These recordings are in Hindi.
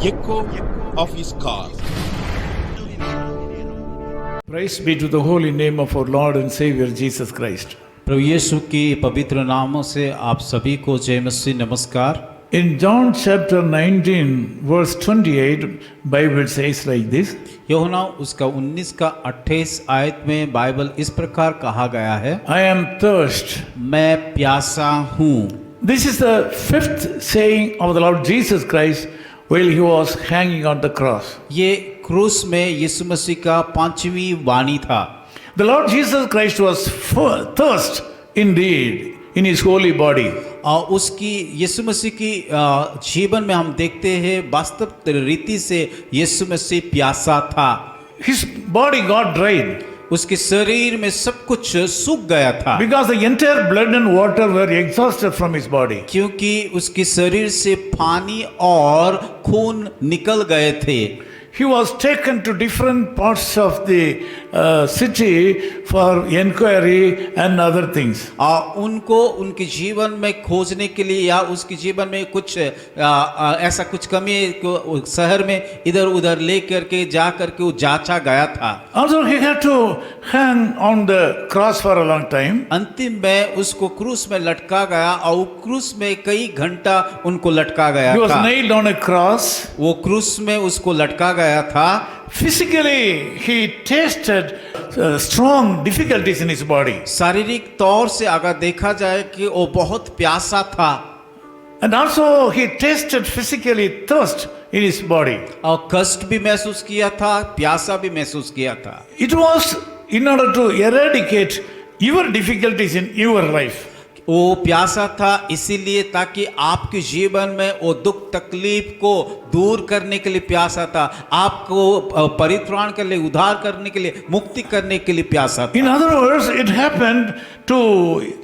echo of his call. Praise be to the holy name of our Lord and Savior Jesus Christ. प्रभु यीशु की पवित्र नामों से आप सभी को जय मसीह नमस्कार। In John chapter 19 verse 28, Bible says like this. यूहन्ना उसका 19 का 28 आयत में बाइबल इस प्रकार कहा गया है, I am thirst. मैं प्यासा हूँ। This is the fifth saying of the Lord Jesus Christ while he was hanging on the cross. ये क्रूस में यीशु मसीह का 5वीं वाणी था। The Lord Jesus Christ was thirst indeed in his holy body. और उसकी यीशु मसीह की जीवन में हम देखते हैं वास्तव रीति से यीशु मसीह प्यासा था। His body got dried उसके शरीर में सब कुछ सूख गया था, because the entire blood and water were exhausted from his body. क्योंकि उसके शरीर से पानी और खून निकल गए थे। He was taken to different parts of the city for inquiry and other things. उनको उनके जीवन में खोजने के लिए या उसके जीवन में कुछ ऐसा कुछ कमी को शहर में इधर उधर ले करके जा करके वो जांचा गया था। Also he had to hang on the cross for a long time. अंतिम में उसको क्रूस में लटका गया और क्रूस में कई घंटा उनको लटका गया He was था। nailed on a cross. वो क्रूस में उसको लटका गया था। Physically he tasted strong difficulties in his body. शारीरिक तौर से अगर देखा जाए कि वो बहुत प्यासा था, And also he tasted physically thirst in his body. और कष्ट भी महसूस किया था, प्यासा भी महसूस किया था। It was in order to eradicate your difficulties in your life. वो प्यासा था इसीलिए ताकि आपके जीवन में वो दुख तकलीफ को दूर करने के लिए प्यासा था, आपको परित्राण के लिए, उद्धार करने के लिए, मुक्ति करने के लिए प्यासा था। In other words, it happened to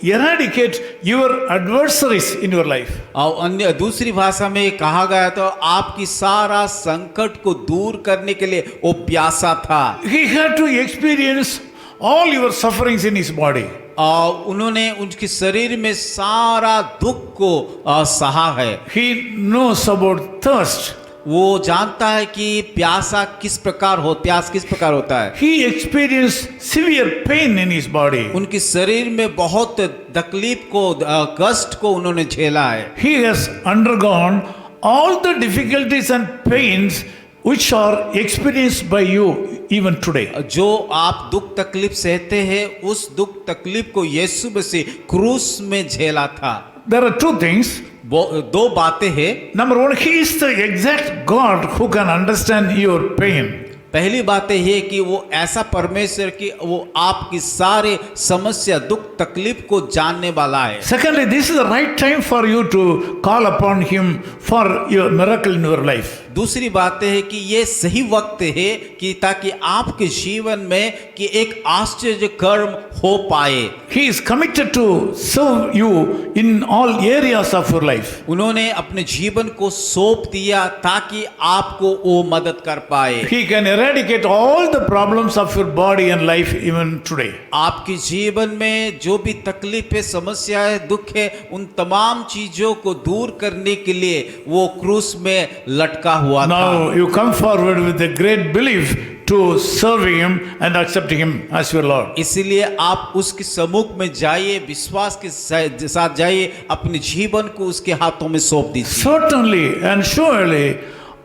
eradicate your adversaries in your life. और अन्य दूसरी भाषा में कहा गया तो आपकी सारा संकट को दूर करने के लिए वो प्यासा था। He had to experience all your sufferings in his body. और उन्होंने उनके शरीर में सारा दुख को सहा है। He knows about thirst. वो जानता है कि प्यास किस प्रकार होता है। He experienced severe pain in his body. उनके शरीर में बहुत तकलीफ को, कष्ट को उन्होंने झेला है। He has undergone all the difficulties and pains which are experienced by you even today. जो आप दुख तकलीफ सहते हैं उस दुख तकलीफ को यीशु मसीह क्रूस में झेला था। There are two things. दो बातें हैं। Number one, he is the exact God who can understand your pain. पहली बात यह है कि वो ऐसा परमेश्वर कि वो आपकी सारे समस्या दुख तकलीफ को जानने वाला है। Secondly, this is the right time for you to call upon him for your miracle in your life. दूसरी बात है कि ये सही वक्त है कि ताकि आपके जीवन में कि एक आश्चर्य कर्म हो पाए। He is committed to serve you in all areas of your life. उन्होंने अपने जीवन को सौंप दिया ताकि आपको वो मदद कर पाए। He can eradicate all the problems of your body and life even today. आपके जीवन में जो भी तकलीफ है, समस्या है, दुख है, उन तमाम चीजों को दूर करने के लिए वो क्रूस में लटका हुआ था। Now you come forward with a great belief to serve him and accept him as your Lord. इसीलिए आप उसके सम्मुख में जाइए, विश्वास के साथ जाइए, अपने जीवन को उसके हाथों में सौंप दीजिए। Certainly and surely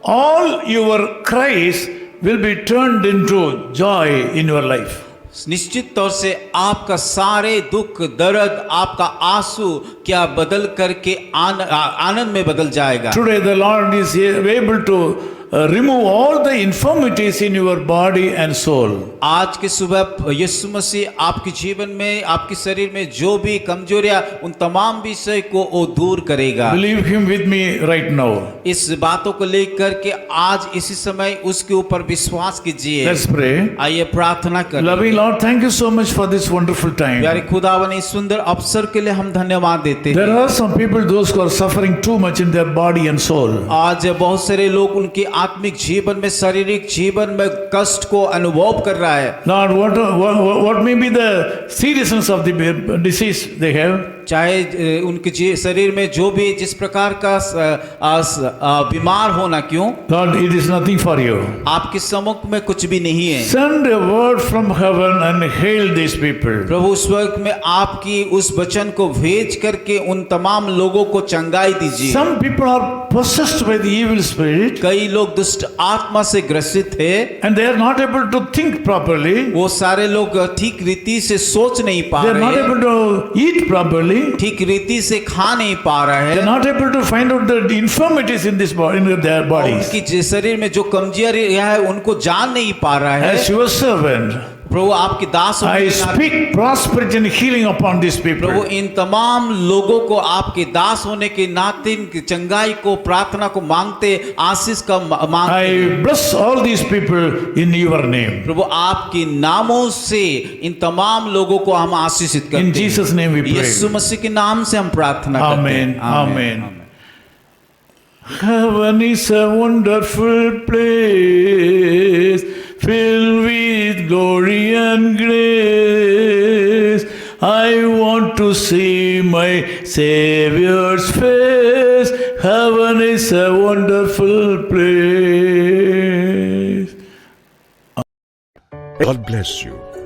all your cries will be turned into joy in your life. निश्चित तौर से आपका सारे दुख दर्द, आपका आंसू क्या बदल करके आनंद में बदल जाएगा। Today the Lord is able to remove all the infirmities in your body and soul. आज के सुबह यीशु मसीह आपके जीवन में, आपके शरीर में जो भी कमजोरियां, उन तमाम विषय को वो दूर करेगा। Believe him with me right now. इस बातों को लेकर के आज इसी समय उसके ऊपर विश्वास कीजिए। Let's pray. आइए प्रार्थना करें। Loving Lord, thank you so much for this wonderful time. प्यारे खुदावन, इस सुंदर अवसर के लिए हम धन्यवाद देते हैं। There are some people, those who are suffering too much in their body and soul. आज बहुत सारे लोग उनके आत्मिक जीवन में, शारीरिक जीवन में कष्ट को अनुभव कर रहा है। Lord, what may be the seriousness of the disease they have? चाहे उनके शरीर में जो भी जिस प्रकार का बीमार होना क्यों, Lord, it is nothing for you. आपके सम्मुख में कुछ भी नहीं है। Send a word from heaven and heal these people. प्रभु स्वर्ग में आपकी उस वचन को भेज करके उन तमाम लोगों को चंगाई दीजिए। Some people are possessed by the evil spirit कई लोग दुष्ट आत्मा से ग्रसित है, and they are not able to think properly. वो सारे लोग ठीक रीति से सोच नहीं पा They are not रहे, able to eat properly. ठीक रीति से खा नहीं पा रहे They are हैं, not able to find out the infirmities in this body, in their bodies. उनकी शरीर में जो कमजोरी है उनको जान नहीं पा रहा है। As your servant, प्रभु आपकी दास होने I के नाते speak prosperity and healing upon these people. प्रभु इन तमाम लोगों को आपके दास होने के नाते इनकी चंगाई को, प्रार्थना को मांगते, आशीष का मांगते। I bless all these people in your name. प्रभु आपके नामों से इन तमाम लोगों को हम आशीषित करते In हैं। Jesus' name we pray. यीशु मसीह के नाम से हम प्रार्थना करते Amen. हैं। Amen. Heaven is a wonderful place, filled with glory and grace. I want to see my Savior's face. Heaven is a wonderful place. God bless you.